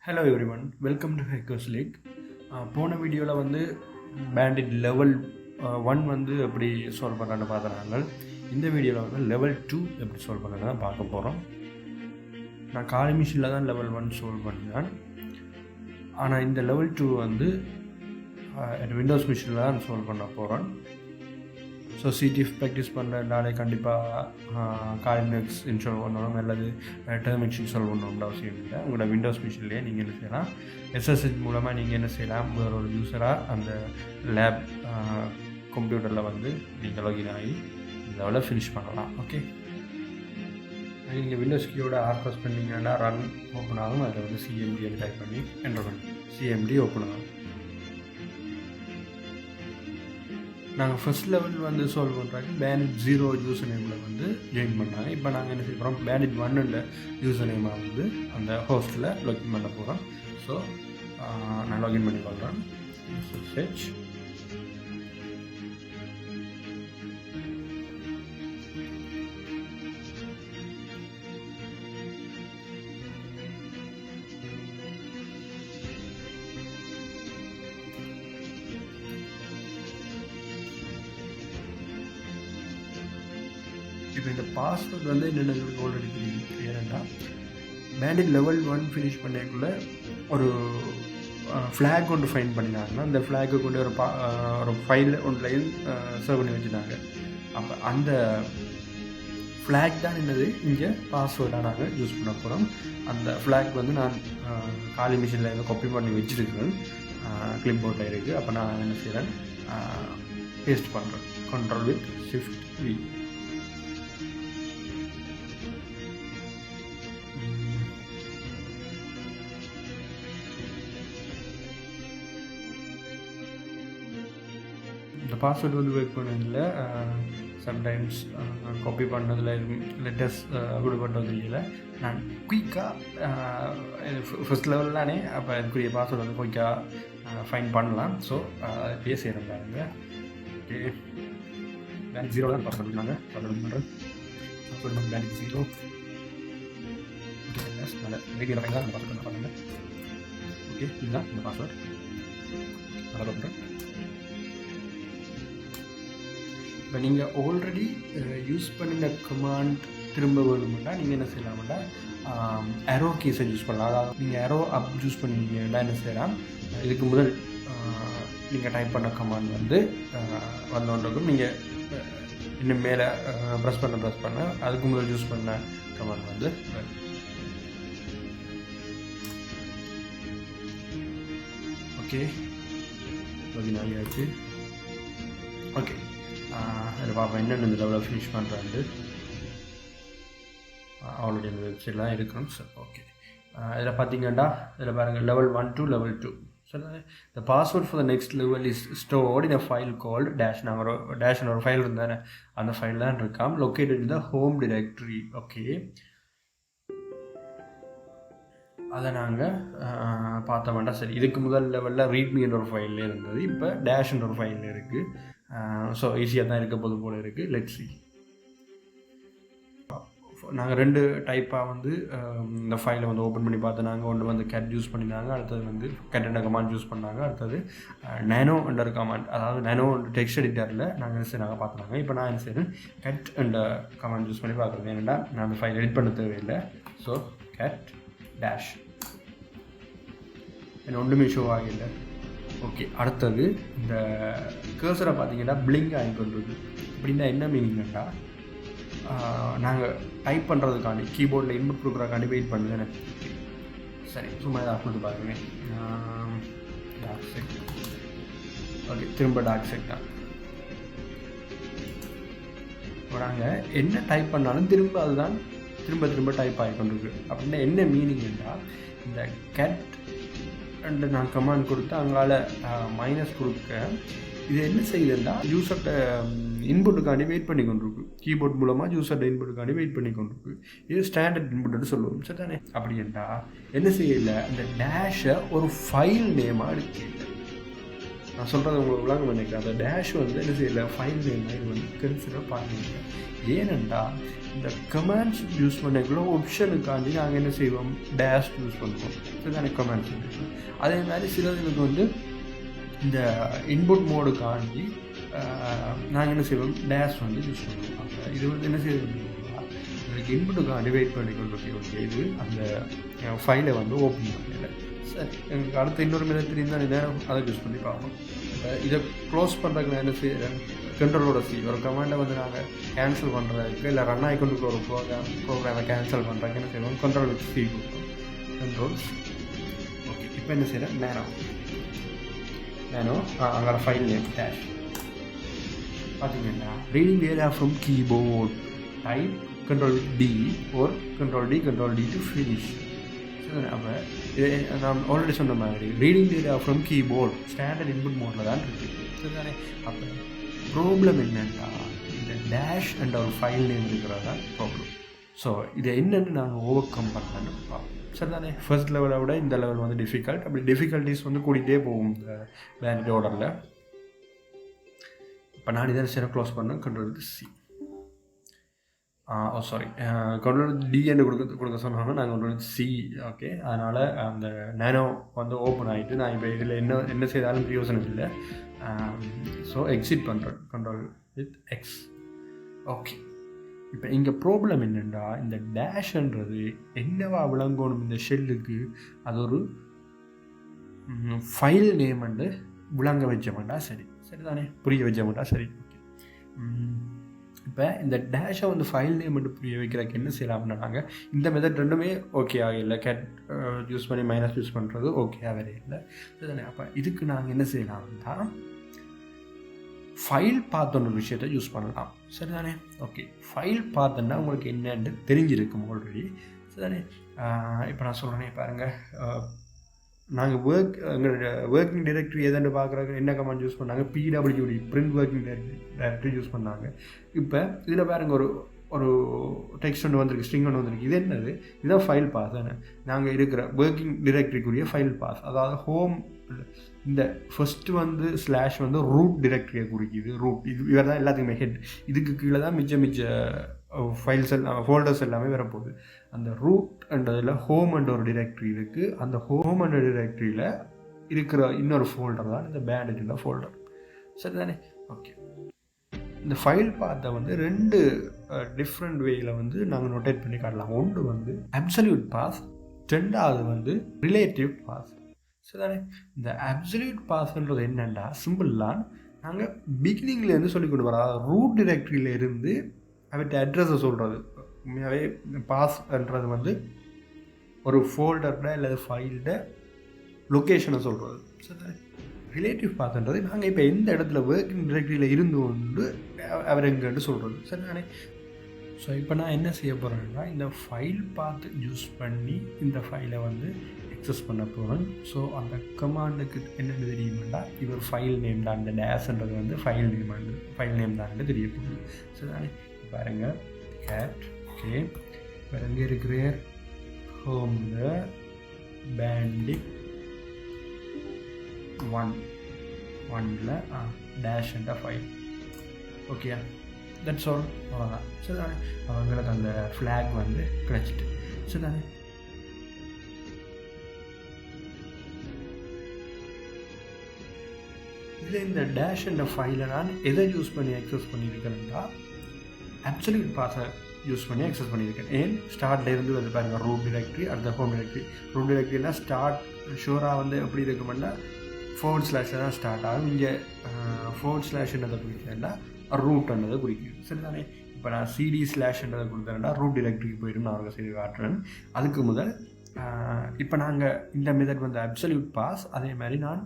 Hello everyone, welcome to hackers league. போன வீடியோவில் வந்து பேண்டிட் லெவல் 1 வந்து எப்படி சால்வ் பண்ணுறான்னு பார்க்குறாங்க. இந்த வீடியோவில் வந்து லெவல் 2 எப்படி சால்வ் பண்ணுறதுன்னு தான் பார்க்க போகிறோம். நான் காலி மிஷினில் தான் லெவல் 1 சால்வ் பண்ணேன். ஆனால் இந்த லெவல் 2 வந்து விண்டோஸ் மிஷினில் தான் சால்வ் பண்ண போகிறேன். ஸோ சிடிஎஃப் ப்ராக்டிஸ் பண்ணுறதுனாலே கண்டிப்பாக காலினக்ஸ் இன்ஸ்டால் பண்ணணும் அல்லது டெர்மிக்ஸ் இன்ஸ்டால் பண்ணணும்னு அவசியம் இல்லை. உங்களோட விண்டோஸ் மிஷின்லேயே நீங்கள் என்ன செய்யலாம், எஸ்எஸ்ஹெச் மூலமாக நீங்கள் என்ன செய்யலாம், வேறு ஒரு யூஸராக அந்த லேப் கம்ப்யூட்டரில் வந்து நீங்கள் லாகின் ஆகி இந்த லெவலில் ஃபினிஷ் பண்ணலாம். ஓகே, நீங்கள் விண்டோஸ் கீயோட ப்ரெஸ் பண்ணிங்கன்னா ரன் ஓப்பன் ஆகும். அதில் வந்து சிஎம்டி டைப் பண்ணி என்டர் பண்ணி சிஎம்டி ஓப்பன் ஆகும். நாங்கள் ஃபஸ்ட் லெவல் வந்து சால்வ் பண்ணுறாங்க பேண்டிட் 0 யூசர் நேமில் வந்து ஜாயின் பண்ணாங்க. இப்போ நாங்கள் என்ன செய்ய போகிறோம், பேண்டிட் 1 யூசர் நேமாக வந்து அந்த ஹோஸ்ட்டில் லாகின் பண்ண போகிறோம். ஸோ நான் லாகின் பண்ணி பார்க்குறேன். SSH இப்போ இந்த பாஸ்வேர்ட் வந்து என்னென்ன ஆல்ரெடி தெரியும். ஏன்னா பேண்டிட் லெவல் 1 ஃபினிஷ் பண்ணக்குள்ளே ஒரு ஃப்ளாக் ஒன்று ஃபைன் பண்ணினாங்கன்னா அந்த ஃப்ளாகை கொண்டு ஒரு ஃபைல் ஒன்றையும் சர்வ் பண்ணி வச்சுட்டாங்க. அப்போ அந்த ஃப்ளாக் தான் என்னது இங்கே பாஸ்வேர்டாக நாங்கள் யூஸ் பண்ண போகிறோம். அந்த ஃப்ளாக் வந்து நான் காலி மிஷினில் எங்கே காப்பி பண்ணி வச்சுருக்கேன், கிளிப் போர்டில் இருக்குது. அப்போ நான் என்ன செய்கிறேன், பேஸ்ட் பண்ணுறேன். Control with shift V. இந்த பாஸ்வேர்டு வந்து ஒர்க் பண்ணதில்லை. சம்டைம்ஸ் காப்பி பண்ணதில் லெட்டர்ஸ் விடுபட்டது இல்லை. நான் குயிக்காக ஃபஸ்ட் லெவல் தானே, அப்போ இதுக்குரிய பாஸ்வேர்டு வந்து குயிக்காக ஃபைன் பண்ணலாம். ஸோ பேசிடுறேன் பாருங்க. ஓகே, பேண்டிட் 0 தான் பாஸ்வேர்டு பண்ணாங்க. பாஸ்வேர்டு பண்ணுறேன். பாஸ்வேர்டு வந்து பேண்டிட் 0. வீடியோ ஃபைன் தான் அந்த பாஸ்வேர்டு பண்ணுங்க. ஓகே, இதுதான் இந்த பாஸ்வேர்டு. நல்லா பண்ணுறேன். இப்போ நீங்கள் ஆல்ரெடி யூஸ் பண்ணின கமாண்ட் திரும்ப வேணுமெண்டா நீங்கள் என்ன செய்யலாம்டா, ஏரோ கீஸை யூஸ் பண்ணலாம். அதாவது நீங்கள் ஏரோ அப் யூஸ் பண்ணிங்கன்னா என்ன செய்யலாம், இதுக்கு முதல் நீங்கள் டைப் பண்ண கமாண்ட் வந்து வந்தோன்றிருக்கும். நீங்கள் இன்னும் மேலே ப்ரெஸ் பண்ண அதுக்கு முதல் யூஸ் பண்ண கமாண்ட் வந்து ஓகே லாகின் ஆகியாச்சு. ஓகே, அதில் பார்ப்போம் என்னென்ன இந்த லெவலில் ஃபினிஷ் பண்ணுறாண்டு. ஆல்ரெடி அந்த வெப்சைட்லாம் இருக்கணும். சார் ஓகே, இதில் பார்த்தீங்கன்னா இதில் பாருங்கள் level 1 to level 2. So the password for the next level is stored in a file called dash. நாங்கள் ஒரு டேஷ்னு ஒரு ஃபைல் இருந்தானே, அந்த ஃபைல் தான் இருக்காம், located in the home directory. Okay, அதை நாங்கள் பார்த்த வேண்டாம். சரி, இதுக்கு முதல் லெவலில் ரீட்மின்ற ஒரு ஃபைலில் இருந்தது, இப்போ டேஷ்ன்ற ஒரு ஃபைலில் இருக்குது. ஸோ ஈஸியாக தான் இருக்க போது போல் இருக்குது. Let's see. நாங்கள் 2 டைப்பாக வந்து இந்த ஃபைலை வந்து ஓப்பன் பண்ணி பார்த்தோம். நாங்கள் ஒன்று வந்து கேட் யூஸ் பண்ணியிருந்தாங்க, அடுத்தது வந்து கேட் என்ற கமாண்ட் யூஸ் பண்ணாங்க, அடுத்தது நேனோ என்ற கமாண்ட், அதாவது நேனோ டெக்ஸ்ட் எடிட்டரில் நாங்கள் என்ன செய்ய பார்த்துனாங்க. இப்போ நான் என்ன செய்யறேன், கேட் என்ற கமாண்ட் யூஸ் பண்ணி பார்க்குறேன். ஏன்னா நான் அந்த ஃபைல் எடிட் பண்ண தேவையில்லை. ஸோ கேட் டேஷ் என்ன ஒன்றுமே ஷோ ஆகலை. ஓகே, அடுத்தது இந்த கர்சரை பார்த்தீங்கன்னா பிளிங்க் ஆகி கொண்டிருக்கு. அப்படின்னா என்ன மீனிங்னா, நாங்கள் டைப் பண்ணுறதுக்காண்டி கீபோர்டில் இன்புட் கொடுக்குறதுக்காண்டி வெயிட் பண்ணுங்க. சரி, சும்மா இதாக கொடுத்து பாருங்க. Dark check. ஓகே, திரும்ப டார்க் செக் தான். நாங்கள் என்ன டைப் பண்ணாலும் திரும்ப அதுதான் திரும்ப டைப் ஆகி கொண்டிருக்கு. அப்படின்னா என்ன மீனிங்னா, இந்த கேட் அண்டு நான் கமாண்ட் கொடுத்து அங்கால மைனஸ் கொடுக்க இது என்ன செய்யுதுன்னா யூசர்கிட்ட இன்புட்டுக்காண்டி வெயிட் பண்ணி கொண்டிருக்கு. கீபோர்ட் மூலமாக யூசர்கிட்ட இன்புட்டுக்காண்டி வெயிட் பண்ணி கொண்டிருக்கு. இது ஸ்டாண்டர்ட் இன்புட்டுன்னு சொல்லுவோம். சரி தானே? அப்படின்ட்டா என்ன செய்யலை, அந்த டேஷை ஒரு ஃபைல் நேமாக எடுக்கல. நான் சொல்கிறது உங்களுக்கு விளங்க நினைக்கிறேன். அந்த டேஷ் வந்து என்ன செய்யலை, ஃபைல் நேமாக இது வந்து கன்சிடர் பண்ணிக்கல. ஏனென்றா இந்த கமாண்ட்ஸ் யூஸ் பண்ணக்குள்ள ஆப்ஷனுக்காண்டி நாங்கள் என்ன செய்வோம், டேஷ் யூஸ் பண்ணுவோம். இதுதானே கமாண்ட்ஸ். அதே மாதிரி சிலதுக்கு வந்து இந்த இன்புட் மோடுக்காண்டி நாங்கள் என்ன செய்வோம், டேஷ் வந்து யூஸ் பண்ணுவோம். அப்போ இது வந்து என்ன செய்வோம், எனக்கு இன்புட்டுக்காண்டி வெயிட் பண்ணிக்கொண்டு ஓகே இது அந்த ஃபைலை வந்து ஓப்பன் பண்ணல. சரி, எனக்கு அடுத்த இன்னொரு மெத்தட் தான் நேரம் அதை யூஸ் பண்ணி பார்ப்போம். இப்போ இதை க்ளோஸ் பண்ணுறதுக்கு நான் என்ன செய்கிறேன், கண்ட்ரோலோட சி ஒரு கமாண்டை வந்து நாங்கள் கேன்சல் பண்ணுறதுக்கு இல்லை ரன் ஆகிக்கொண்டு ஒரு ப்ரோக்ராமை கேன்சல் பண்ணுறதுக்கு என்ன செய்வோம், கண்ட்ரோல் வச்சு சி கொடுப்போம். Control okay. இப்போ என்ன செய்கிறேன், நேனோ அங்கே ஃபைல் நேம் டேஷ் பார்த்தீங்கன்னா reading area from keyboard type Control D or Control D to finish. அப்போ நான் ஆல்ரெடி சொன்ன மாதிரி reading data from keyboard standard input மோடில் தான் இருக்குது. சரிதானே? அப்போ ப்ராப்ளம் என்னென்னா இந்த டேஷ் அண்ட் ஒரு ஃபைல் நேம் இருக்கிறது தான் ப்ராப்ளம். ஸோ இதை என்னென்னு நாங்கள் ஓவர் கம் பண்ணலான்னு பார்ப்போம். சரிதானே? ஃபர்ஸ்ட் லெவலை விட இந்த லெவல் வந்து டிஃபிகல்ட். அப்படி டிஃபிகல்ட்டிஸ் வந்து கூட்டிகிட்டே போகும் இந்த பேண்ட் ஆர்டரில். இப்போ நான் இதை சரி க்ளோஸ் பண்ணேன். Control C sorry control D என்று கொடுக்க சொன்னாங்க. நாங்கள் கண்ட்ரோல் சி. ஓகே, அதனால் அந்த நேனோ வந்து ஓப்பன் ஆகிட்டு நான் இப்போ இதில் என்ன செய்தாலும் பிரயோசனம் இல்லை. ஸோ எக்ஸிட் பண்ணுறேன். Control with X. ஓகே, இப்போ இங்கே ப்ராப்ளம் என்னென்னா இந்த டேஷ்ன்றது என்னவா விளங்கணும் இந்த ஷெல்லுக்கு, அது ஒரு ஃபைல் நேம் வந்து விளங்க வச்சோம்டா சரி. சரிதானே? புரிய வச்சோம்டா சரி. ஓகே, இப்போ இந்த டேஷை வந்து ஃபைல் நேம் மட்டும் புரிய வைக்கிறதுக்கு என்ன செய்யலாம்னா நாங்கள் இந்த மெத்தட் ரெண்டுமே ஓகே ஆகலை. கேட் யூஸ் பண்ணி மைனஸ் யூஸ் பண்ணுறது ஓகே ஆகவே இல்லை. சரிதானே? அப்போ இதுக்கு நாங்கள் என்ன செய்யலாம்னா ஃபைல் பாத்தோன்ற விஷயத்தை யூஸ் பண்ணலாம். சரிதானே? ஓகே, ஃபைல் பார்த்தோன்னா உங்களுக்கு என்னன்னு தெரிஞ்சிருக்கும் ஆல்ரெடி. சரிதானே? இப்போ நான் சொல்கிறேனே பாருங்கள், நாங்கள் எங்களோட ஒர்க்கிங் டைரக்டரி எதுன்னு பார்க்குறாங்க என்ன கமாண்ட் யூஸ் பண்ணாங்க, PWD print working directory use பண்ணாங்க. இப்போ இதில் பாருங்கள் ஒரு டெக்ஸ்ட் ஒன்று வந்திருக்கு, ஸ்ட்ரிங் ஒன்று வந்திருக்கு. இது என்னது, இதுதான் ஃபைல் பாஸ் தானே. நாங்கள் இருக்கிற ஒர்க்கிங் டைரக்டரிக்குரிய ஃபைல் பாஸ், அதாவது ஹோம். இந்த ஃபஸ்ட்டு வந்து ஸ்லாஷ் வந்து ரூட் டைரக்டரியை குறிக்குது. ரூட் இது இவர் தான் எல்லாத்துக்குமே ஹெட். இதுக்கு கீழே தான் மிச்ச ஃபைல்ஸ் எல்லாம் ஃபோல்டர்ஸ் எல்லாமே வரப்போகுது. அந்த ரூட்ன்றதில் ஹோம் என்ற ஒரு டிரெக்டரி இருக்குது. அந்த ஹோம் என்ற டிரெக்டரியில் இருக்கிற இன்னொரு ஃபோல்டர் தான் இந்த பேண்டேஜ் ஃபோல்டர். சரி தானே? ஓகே, இந்த ஃபைல் பாத்தை வந்து ரெண்டு டிஃப்ரெண்ட் வேயில் வந்து நாங்கள் நோட்டேட் பண்ணி காட்டலாம். ஒன்று வந்து அப்சல்யூட் பாஸ், ரெண்டாவது வந்து ரிலேட்டிவ் பாஸ். சரிதானே? இந்த அப்சல்யூட் பாஸ்ன்றது என்னென்னா சிம்பிள்லாம் நாங்கள் பிகினிங்லேருந்து சொல்லி கொண்டு வரோம். அதாவது ரூட் டிரெக்டரியில் இருந்து அவற்றை அட்ரஸை சொல்கிறது. உண்மையாகவே பாஸ்ன்றது வந்து ஒரு ஃபோல்டர்ட அல்லது ஃபைல்ட லொக்கேஷனை சொல்கிறது. சரிதானே? ரிலேட்டிவ் பாஸ்ன்றது நாங்கள் இப்போ எந்த இடத்துல ஒர்க்கிங் டிரெக்டரியில் இருந்து கொண்டு அவர் எங்கன்னு சொல்கிறது. சரிதானே? ஸோ இப்போ நான் என்ன செய்ய போகிறேன்னா இந்த ஃபைல் பாத் யூஸ் பண்ணி இந்த ஃபைலை வந்து அக்சஸ் பண்ண போகிறேன். ஸோ அந்த கமாண்டுக்கு என்னென்னு தெரியுமாண்டா, இது ஒரு ஃபைல் நேம் தான். அந்த டேஷ்ன்றது வந்து ஃபைல் நேம் தான் தெரிய போகுது. ஸோ தானே பாருங்கள், கேட். ஓகே, வேறு எங்கே இருக்கிற ஹோமில் பேண்டிட் 1 டேஷ் என்ற ஃபைல். Okay, that's all. அவ்வளோதான். சரி தானே? அவங்களுக்கு அந்த ஃப்ளாக் வந்து கிடச்சிட்டு. சரி தானே? இதில் இந்த டேஷ் என்ற ஃபைலை நான் எதை யூஸ் பண்ணி அக்சஸ் பண்ணியிருக்கேன்னா அப்சல்யூட் பாஸை யூஸ் பண்ணி அக்சஸ் பண்ணியிருக்கேன். ஏன் ஸ்டார்ட்லேருந்து வந்து பாருங்கள் ரூட் டிரெக்டரி, அடுத்த ஹோம் டிரெக்டரி. ரூட் டிரெக்டரினா ஸ்டார்ட் ஷோராக வந்து எப்படி இருக்குமென்னா // தான் ஸ்டார்ட் ஆகும். இங்கே // குறிக்கிறேன்னா ரூட்ன்றதை குறிக்குது. சரி தானே? இப்போ நான் CD/ன்றதை கொடுத்தேன்னா ரூட் டிரெக்டரிக்கு போயிட்டு நான் அவங்க செய்து காட்டுறேன். அதுக்கு முதல் இப்போ நாங்கள் இந்த மெத்தட் வந்து அப்சல்யூட் பாஸ், அதே மாதிரி நான்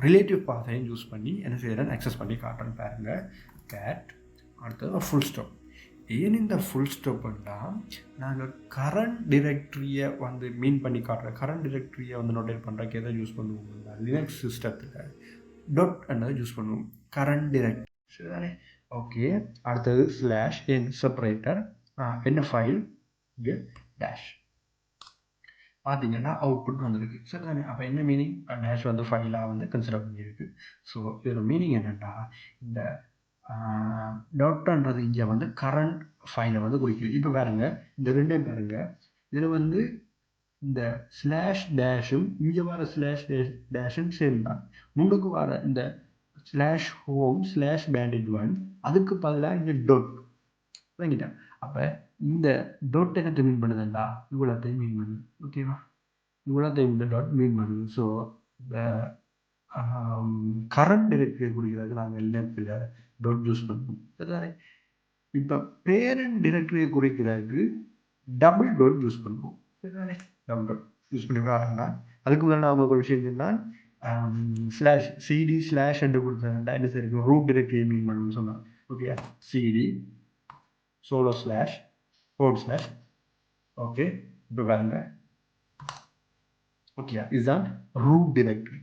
ரிலேட்டிவ் பாஸையும் யூஸ் பண்ணி என்ன செய்கிறேன், அக்சஸ் பண்ணி காட்டுறேன். பாருங்கள், கேட் அடுத்தது ஃபுல் ஸ்டாப். ஏன் இந்த ஃபுல் ஸ்டாப்னா நாங்கள் கரண்ட் டிரெக்டரியை வந்து மீன் பண்ணி காட்டுறேன். கரண்ட் டிரெக்டரியை வந்து நோட்டேட் பண்ணுறதுக்கு எதை யூஸ் பண்ணுவோம், லினக்ஸ் சிஸ்டத்தில் டாட் என்னதை யூஸ் பண்ணுவோம், கரண்ட் டிரெக்டரி. சரிதானே? ஓகே, அடுத்தது ஸ்லாஷ் என் செப்பரேட்டர் என்ன ஃபைல் இங்கே டேஷ் பார்த்தீங்கன்னா அவுட்புட் வந்துருக்கு. சரிதானே? அப்போ என்ன மீனிங், டேஷ் வந்து ஃபைலாக வந்து கன்சிடர் பண்ணியிருக்கு. ஸோ இதோட மீனிங் என்னென்னா இந்த டாட்ன்றது இங்கே வந்து கரண்ட் ஃபைலை வந்து குறிக்குது. இப்போ பாருங்க, இந்த ரெண்டையும் பாருங்க, இதில் வந்து இந்த ஸ்லாஷ் டேஷும் இங்கே வர ஸ்லாஷ் டேஷும் சேம் தான். முன்னுக்கு வர இந்த slash home slash bandit one அதுக்கு பதிலாக இங்கே டொட் வாங்கிட்டேன். அப்போ இந்த டொட் என்னத்தை மீன் பண்ணுதுண்டா இவ்வளோத்தையும் மீன் பண்ணுது. ஓகேவா? இவ்வளோத்தையும் இந்த டாட் மீன் பண்ணுது. ஸோ இந்த கரண்ட் டிரெக்டரி குறிக்கிறது நாங்கள் லெஃப்டில் டாட் யூஸ் பண்ணுவோம். சரிதானே? இப்போ பேரண்ட் டிரெக்டரியை குறிக்கிறதுக்கு டபுள் டாட் யூஸ் பண்ணுவோம். சரிதானே? டபுள் டாட் யூஸ் பண்ணி பாருங்கன்னா அதுக்கு முதல்ல நம்ம ஒரு விஷயம் சொன்னால் ஸ்லாஷ் சிடி ஸ்லாஷ் என்று கொடுத்தா என்ன சரி ரூட் டிரெக்டரியை மீன் பண்ணணும்னு சொன்னான். Okay, cd solo slash fort slash. Okay, இப்போ பாருங்க. ஓகே, இதுதான் ரூட் டிரெக்டரி.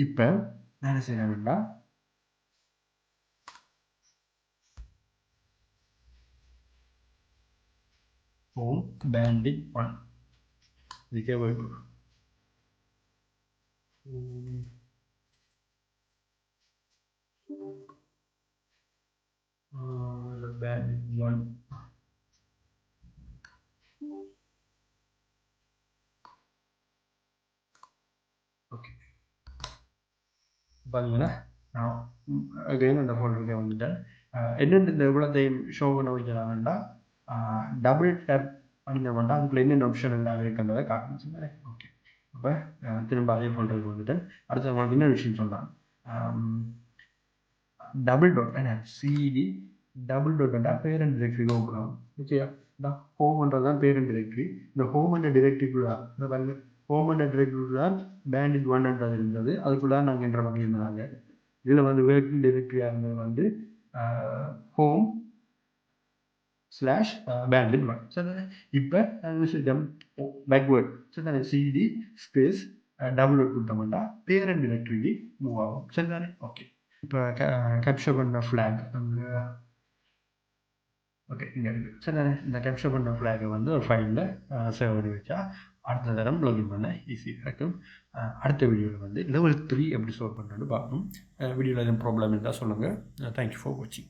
இப்போ நான் என்ன செய்யணும்னா ஹோம் பேண்டிட் ஒன் இதுக்கே போய்ட்டு bandit one. ஓகே, பார்த்தீங்கன்னா நான் அகைன் அந்த ஃபோல்டருக்கே வந்துட்டேன். என்னென்ன இந்த இவ்வளோத்தையும் ஷோ பண்ண வைக்கிறாங்கன்னா டபுள் டேப் பண்ணிங்கன்னா அதுக்குள்ள என்னென்ன ஆப்ஷன் எல்லாம் இருக்குன்றதை காட்டுச்சுங்களே. ஓகே, அப்போ திரும்ப அதே ஃபோல்டருக்கு வந்துட்டேன். அடுத்து உங்களுக்கு இன்னொரு விஷயம் சொல்கிறேன். டபுள் டாட் என்ன சிடி டபுள் டாட்னா பேரண்ட் டிரெக்டரி ஓப்பன் ஆகும். ஓகேயா? ஹோம்ன்றது தான் பேரண்ட் டிரெக்டரி. இந்த ஹோம் அண்ட் டிரெக்டரிக்குள்ள இந்த பாருங்க, ஹோம் அண்ட் டிரெக்டரி தான் பேண்டிட் ஒன்ன்றது இருந்தது. அதுக்குள்ள நாங்கள் என்ற வகை இருந்தாங்க. இதில் வந்து ஒர்க்கிங் டிரெக்டரியாக இருந்தது வந்து ஹோம் ஸ்லாஷ் பேண்டிட் ஒன். சரி, இப்போ பேக்வேர்ட் சரி சிடி ஸ்பேஸ் டபுள் டாட் கொடுத்தோம்னா பேரண்ட் டிரெக்டரிக்கு மூவ் ஆகும். சரிதானே? ஓகே, இப்போ கேப்சர் பண்ண ஃப்ளாக் ஓகே இங்கே இருக்குது. சரி, இந்த கேப்சர் பண்ண ஃப்ளாகை வந்து ஒரு ஃபைலில் சேவ் பண்ணி வச்சா அடுத்த தரம் லாகின் பண்ண ஈஸியாக இருக்கும். அடுத்த வீடியோவில் வந்து லெவல் 3 எப்படி சால்வ் பண்ணுறது பார்க்கணும். வீடியோவில் எதுவும் ப்ராப்ளம் இருந்தால் சொல்லுங்கள். தேங்க்யூ ஃபார் வாட்சிங்.